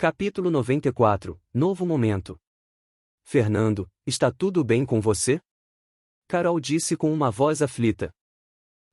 Capítulo 94, Novo momento. Fernando, está tudo bem com você? Carol disse com uma voz aflita.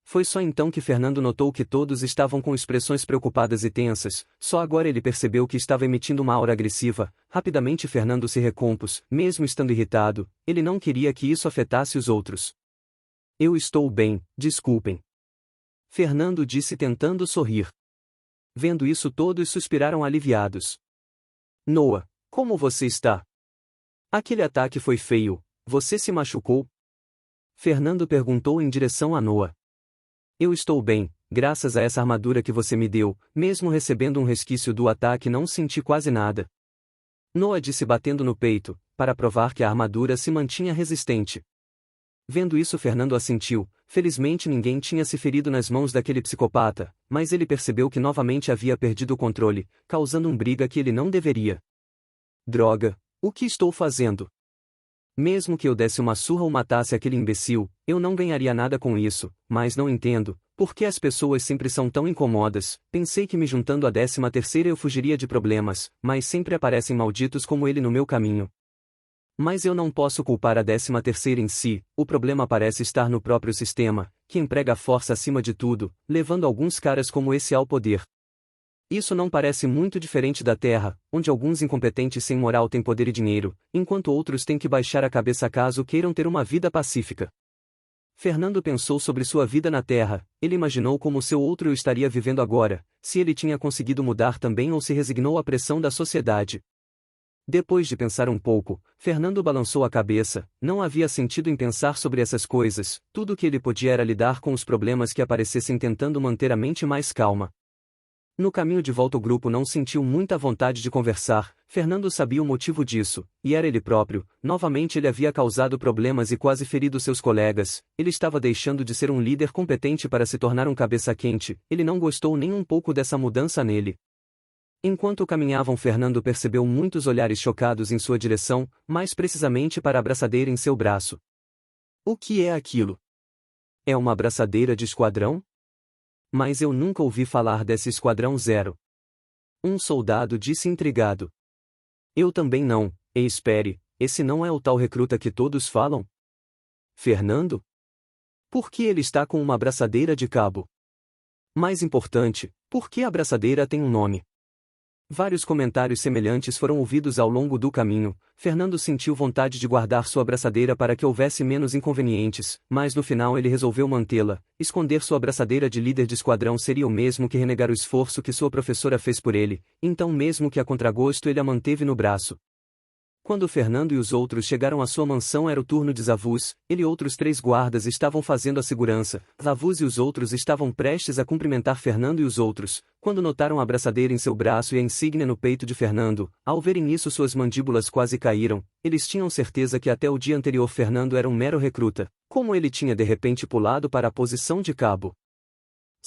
Foi só então que Fernando notou que todos estavam com expressões preocupadas e tensas, só agora ele percebeu que estava emitindo uma aura agressiva. Rapidamente Fernando se recompôs, mesmo estando irritado, ele não queria que isso afetasse os outros. Eu estou bem, desculpem. Fernando disse tentando sorrir. Vendo isso todos suspiraram aliviados. Noah, como você está? Aquele ataque foi feio, você se machucou? Fernando perguntou em direção a Noah. Eu estou bem, graças a essa armadura que você me deu, mesmo recebendo um resquício do ataque não senti quase nada. Noah disse batendo no peito, para provar que a armadura se mantinha resistente. Vendo isso Fernando assentiu, felizmente ninguém tinha se ferido nas mãos daquele psicopata, mas ele percebeu que novamente havia perdido o controle, causando um briga que ele não deveria. Droga, o que estou fazendo? Mesmo que eu desse uma surra ou matasse aquele imbecil, eu não ganharia nada com isso, mas não entendo, por que as pessoas sempre são tão incomodas. Pensei que me juntando à 13ª eu fugiria de problemas, mas sempre aparecem malditos como ele no meu caminho. Mas eu não posso culpar a 13ª em si, o problema parece estar no próprio sistema, que emprega a força acima de tudo, levando alguns caras como esse ao poder. Isso não parece muito diferente da Terra, onde alguns incompetentes sem moral têm poder e dinheiro, enquanto outros têm que baixar a cabeça caso queiram ter uma vida pacífica. Fernando pensou sobre sua vida na Terra, ele imaginou como seu outro eu estaria vivendo agora, se ele tinha conseguido mudar também ou se resignou à pressão da sociedade. Depois de pensar um pouco, Fernando balançou a cabeça, não havia sentido em pensar sobre essas coisas, tudo o que ele podia era lidar com os problemas que aparecessem tentando manter a mente mais calma. No caminho de volta o grupo não sentiu muita vontade de conversar, Fernando sabia o motivo disso, e era ele próprio, novamente ele havia causado problemas e quase ferido seus colegas, ele estava deixando de ser um líder competente para se tornar um cabeça-quente, ele não gostou nem um pouco dessa mudança nele. Enquanto caminhavam Fernando percebeu muitos olhares chocados em sua direção, mais precisamente para a abraçadeira em seu braço. O que é aquilo? É uma abraçadeira de esquadrão? Mas eu nunca ouvi falar desse Esquadrão Zero. Um soldado disse intrigado. Eu também não, e espere, esse não é o tal recruta que todos falam? Fernando? Por que ele está com uma abraçadeira de cabo? Mais importante, por que a abraçadeira tem um nome? Vários comentários semelhantes foram ouvidos ao longo do caminho. Fernando sentiu vontade de guardar sua abraçadeira para que houvesse menos inconvenientes, mas no final ele resolveu mantê-la. Esconder sua abraçadeira de líder de esquadrão seria o mesmo que renegar o esforço que sua professora fez por ele, então mesmo que a contragosto ele a manteve no braço. Quando Fernando e os outros chegaram à sua mansão era o turno de Zavuz, ele e outros 3 guardas estavam fazendo a segurança, Zavuz e os outros estavam prestes a cumprimentar Fernando e os outros, quando notaram a abraçadeira em seu braço e a insígnia no peito de Fernando, ao verem isso suas mandíbulas quase caíram, eles tinham certeza que até o dia anterior Fernando era um mero recruta, como ele tinha de repente pulado para a posição de cabo.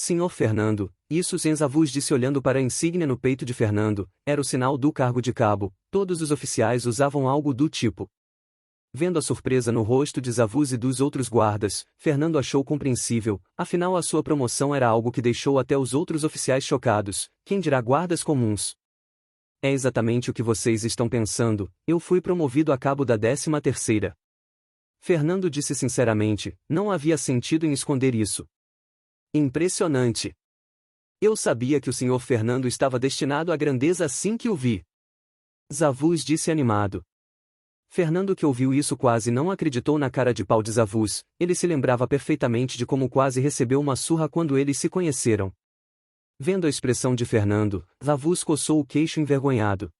Senhor Fernando, isso Zavuz disse olhando para a insígnia no peito de Fernando, era o sinal do cargo de cabo, todos os oficiais usavam algo do tipo. Vendo a surpresa no rosto de Zavuz e dos outros guardas, Fernando achou compreensível, afinal a sua promoção era algo que deixou até os outros oficiais chocados, quem dirá guardas comuns. É exatamente o que vocês estão pensando, eu fui promovido a cabo da 13ª. Fernando disse sinceramente, não havia sentido em esconder isso. Impressionante. Eu sabia que o senhor Fernando estava destinado à grandeza assim que o vi. Zavuz disse animado. Fernando que ouviu isso quase não acreditou na cara de pau de Zavuz, ele se lembrava perfeitamente de como quase recebeu uma surra quando eles se conheceram. Vendo a expressão de Fernando, Zavuz coçou o queixo envergonhado.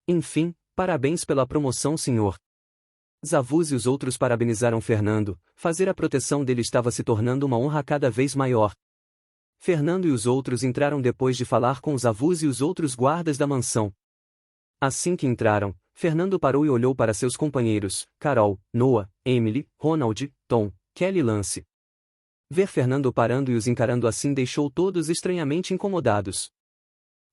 Enfim, parabéns pela promoção senhor. Zavuz e os outros parabenizaram Fernando, fazer a proteção dele estava se tornando uma honra cada vez maior. Fernando e os outros entraram depois de falar com Zavuz e os outros guardas da mansão. Assim que entraram, Fernando parou e olhou para seus companheiros, Carol, Noah, Emily, Ronald, Tom, Kelly e Lance. Ver Fernando parando e os encarando assim deixou todos estranhamente incomodados.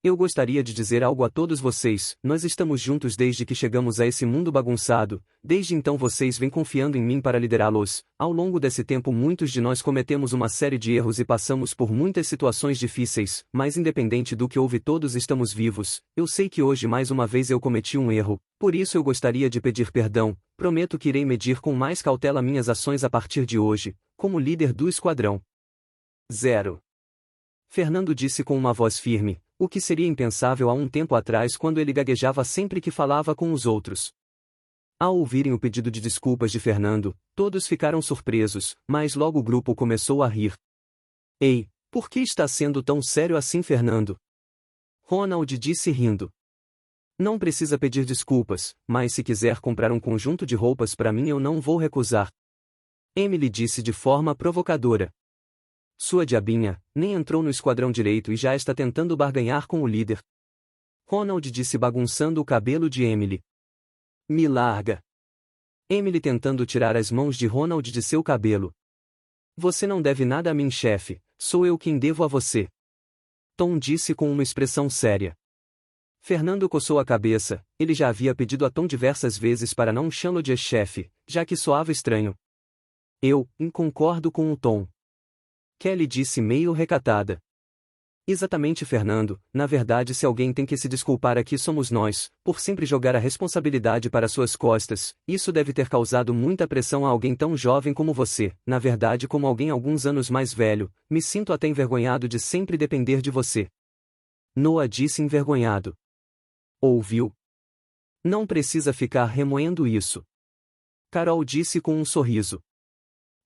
Eu gostaria de dizer algo a todos vocês: nós estamos juntos desde que chegamos a esse mundo bagunçado, desde então vocês vêm confiando em mim para liderá-los. Ao longo desse tempo, muitos de nós cometemos uma série de erros e passamos por muitas situações difíceis, mas independente do que houve, todos estamos vivos. Eu sei que hoje mais uma vez eu cometi um erro, por isso eu gostaria de pedir perdão. Prometo que irei medir com mais cautela minhas ações a partir de hoje, como líder do Esquadrão 0. Fernando disse com uma voz firme, o que seria impensável há um tempo atrás quando ele gaguejava sempre que falava com os outros. Ao ouvirem o pedido de desculpas de Fernando, todos ficaram surpresos, mas logo o grupo começou a rir. Ei, por que está sendo tão sério assim, Fernando? Ronald disse rindo. Não precisa pedir desculpas, mas se quiser comprar um conjunto de roupas para mim eu não vou recusar. Emily disse de forma provocadora. Sua diabinha, nem entrou no esquadrão direito e já está tentando barganhar com o líder. Ronald disse bagunçando o cabelo de Emily. Me larga. Emily tentando tirar as mãos de Ronald de seu cabelo. Você não deve nada a mim, chefe, sou eu quem devo a você. Tom disse com uma expressão séria. Fernando coçou a cabeça, ele já havia pedido a Tom diversas vezes para não chamá-lo de chefe, já que soava estranho. Eu concordo com o Tom. Kelly disse meio recatada. Exatamente, Fernando, na verdade se alguém tem que se desculpar aqui somos nós, por sempre jogar a responsabilidade para suas costas. Isso deve ter causado muita pressão a alguém tão jovem como você, na verdade como alguém alguns anos mais velho, me sinto até envergonhado de sempre depender de você. Noah disse envergonhado. Ouviu? Não precisa ficar remoendo isso. Carol disse com um sorriso.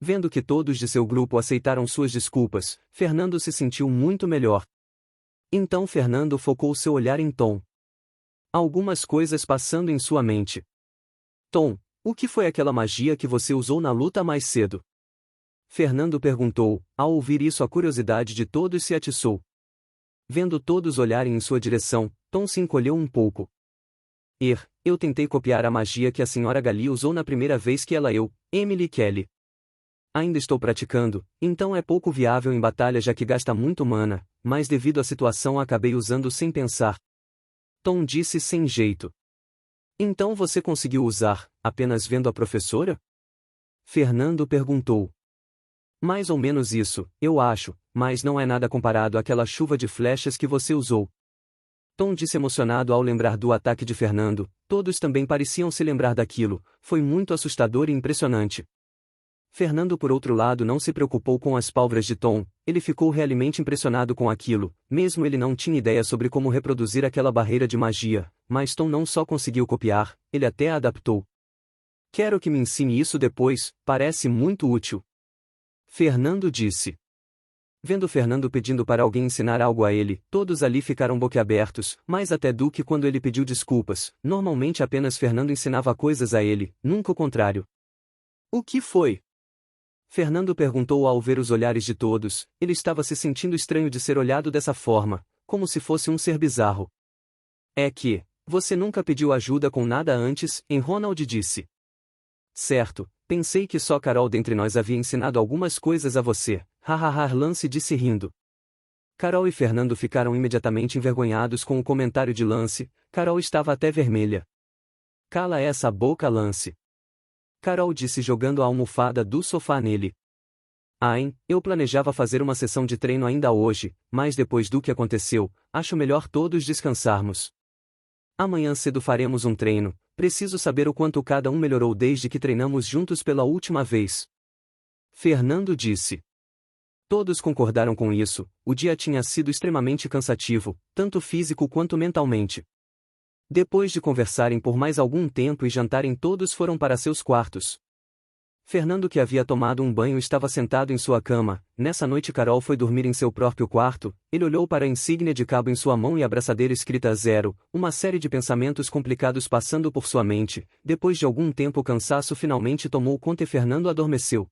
Vendo que todos de seu grupo aceitaram suas desculpas, Fernando se sentiu muito melhor. Então Fernando focou seu olhar em Tom. Algumas coisas passando em sua mente. Tom, o que foi aquela magia que você usou na luta mais cedo? Fernando perguntou. Ao ouvir isso, a curiosidade de todos se atiçou. Vendo todos olharem em sua direção, Tom se encolheu um pouco. Eu tentei copiar a magia que a Sra. Gali usou na primeira vez que Emily e Kelly. Ainda estou praticando, então é pouco viável em batalha já que gasta muito mana, mas devido à situação acabei usando sem pensar. Tom disse sem jeito. Então você conseguiu usar, apenas vendo a professora? Fernando perguntou. Mais ou menos isso, eu acho, mas não é nada comparado àquela chuva de flechas que você usou. Tom disse emocionado ao lembrar do ataque de Fernando, todos também pareciam se lembrar daquilo, foi muito assustador e impressionante. Fernando por outro lado não se preocupou com as pálvebras de Tom, ele ficou realmente impressionado com aquilo, mesmo ele não tinha ideia sobre como reproduzir aquela barreira de magia, mas Tom não só conseguiu copiar, ele até a adaptou. Quero que me ensine isso depois, parece muito útil. Fernando disse. Vendo Fernando pedindo para alguém ensinar algo a ele, todos ali ficaram boquiabertos, mais até do que quando ele pediu desculpas, normalmente apenas Fernando ensinava coisas a ele, nunca o contrário. O que foi? Fernando perguntou ao ver os olhares de todos, ele estava se sentindo estranho de ser olhado dessa forma, como se fosse um ser bizarro. É que, você nunca pediu ajuda com nada antes, Ronald disse. Certo, pensei que só Carol dentre nós havia ensinado algumas coisas a você, hahaha, Lance disse rindo. Carol e Fernando ficaram imediatamente envergonhados com o comentário de Lance, Carol estava até vermelha. Cala essa boca, Lance. Carol disse jogando a almofada do sofá nele. Eu planejava fazer uma sessão de treino ainda hoje, mas depois do que aconteceu, acho melhor todos descansarmos. Amanhã cedo faremos um treino, preciso saber o quanto cada um melhorou desde que treinamos juntos pela última vez. Fernando disse. Todos concordaram com isso, o dia tinha sido extremamente cansativo, tanto físico quanto mentalmente. Depois de conversarem por mais algum tempo e jantarem, todos foram para seus quartos. Fernando, que havia tomado um banho, estava sentado em sua cama. Nessa noite Carol foi dormir em seu próprio quarto, ele olhou para a insígnia de cabo em sua mão e a abraçadeira escrita 0, uma série de pensamentos complicados passando por sua mente. Depois de algum tempo o cansaço finalmente tomou conta e Fernando adormeceu.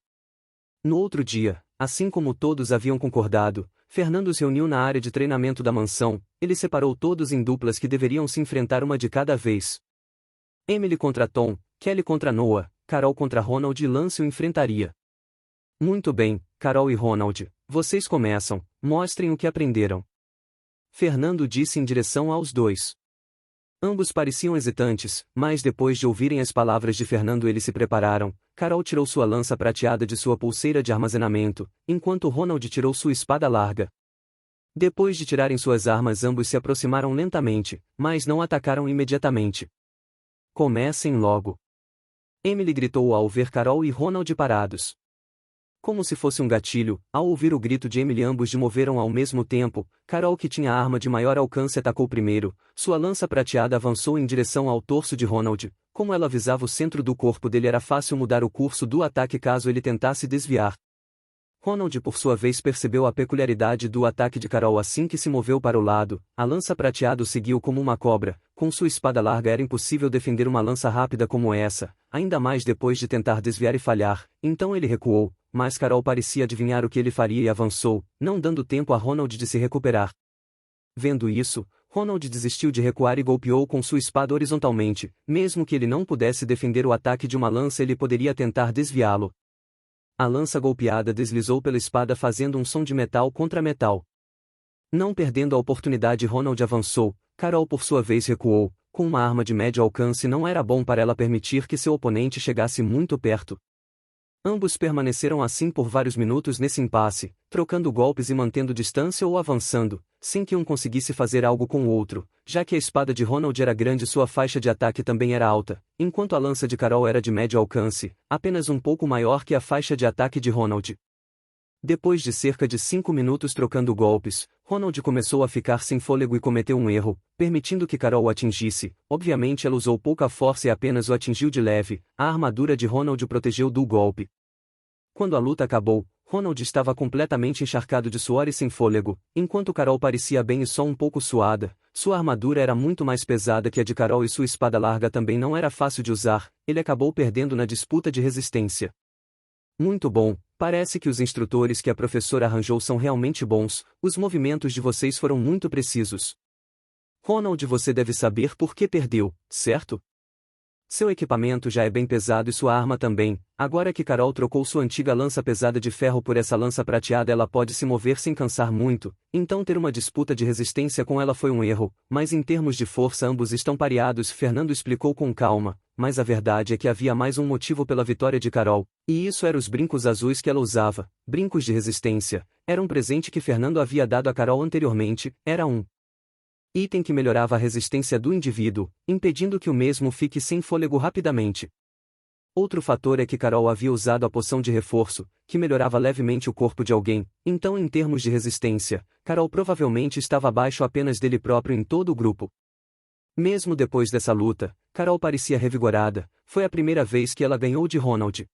No outro dia, assim como todos haviam concordado, Fernando se reuniu na área de treinamento da mansão, ele separou todos em duplas que deveriam se enfrentar uma de cada vez. Emily contra Tom, Kelly contra Noah, Carol contra Ronald e Lance o enfrentaria. Muito bem, Carol e Ronald, vocês começam, mostrem o que aprenderam. Fernando disse em direção aos dois. Ambos pareciam hesitantes, mas depois de ouvirem as palavras de Fernando eles se prepararam. Carol tirou sua lança prateada de sua pulseira de armazenamento, enquanto Ronald tirou sua espada larga. Depois de tirarem suas armas ambos se aproximaram lentamente, mas não atacaram imediatamente. Comecem logo. Emily gritou ao ver Carol e Ronald parados. Como se fosse um gatilho, ao ouvir o grito de Emily ambos de moveram ao mesmo tempo. Carol, que tinha a arma de maior alcance, atacou primeiro. Sua lança prateada avançou em direção ao torso de Ronald. Como ela visava o centro do corpo dele, era fácil mudar o curso do ataque caso ele tentasse desviar. Ronald por sua vez percebeu a peculiaridade do ataque de Carol assim que se moveu para o lado. A lança prateada o seguiu como uma cobra. Com sua espada larga era impossível defender uma lança rápida como essa, ainda mais depois de tentar desviar e falhar. Então ele recuou, mas Carol parecia adivinhar o que ele faria e avançou, não dando tempo a Ronald de se recuperar. Vendo isso, Ronald desistiu de recuar e golpeou com sua espada horizontalmente. Mesmo que ele não pudesse defender o ataque de uma lança, ele poderia tentar desviá-lo. A lança golpeada deslizou pela espada fazendo um som de metal contra metal. Não perdendo a oportunidade, Ronald avançou. Carol por sua vez recuou. Com uma arma de médio alcance não era bom para ela permitir que seu oponente chegasse muito perto. Ambos permaneceram assim por vários minutos nesse impasse, trocando golpes e mantendo distância ou avançando, sem que um conseguisse fazer algo com o outro, já que a espada de Ronald era grande e sua faixa de ataque também era alta, enquanto a lança de Carol era de médio alcance, apenas um pouco maior que a faixa de ataque de Ronald. Depois de cerca de 5 minutos trocando golpes, Ronald começou a ficar sem fôlego e cometeu um erro, permitindo que Carol o atingisse. Obviamente ela usou pouca força e apenas o atingiu de leve. A armadura de Ronald o protegeu do golpe. Quando a luta acabou, Ronald estava completamente encharcado de suor e sem fôlego, enquanto Carol parecia bem e só um pouco suada. Sua armadura era muito mais pesada que a de Carol e sua espada larga também não era fácil de usar. Ele acabou perdendo na disputa de resistência. Muito bom, parece que os instrutores que a professora arranjou são realmente bons. Os movimentos de vocês foram muito precisos. Ronald, você deve saber por que perdeu, certo? Seu equipamento já é bem pesado e sua arma também. Agora que Carol trocou sua antiga lança pesada de ferro por essa lança prateada, ela pode se mover sem cansar muito, então ter uma disputa de resistência com ela foi um erro, mas em termos de força ambos estão pareados, Fernando explicou com calma, mas a verdade é que havia mais um motivo pela vitória de Carol, e isso eram os brincos azuis que ela usava, brincos de resistência. Era um presente que Fernando havia dado a Carol anteriormente, era um item que melhorava a resistência do indivíduo, impedindo que o mesmo fique sem fôlego rapidamente. Outro fator é que Carol havia usado a poção de reforço, que melhorava levemente o corpo de alguém, então em termos de resistência, Carol provavelmente estava abaixo apenas dele próprio em todo o grupo. Mesmo depois dessa luta, Carol parecia revigorada, foi a primeira vez que ela ganhou de Ronald.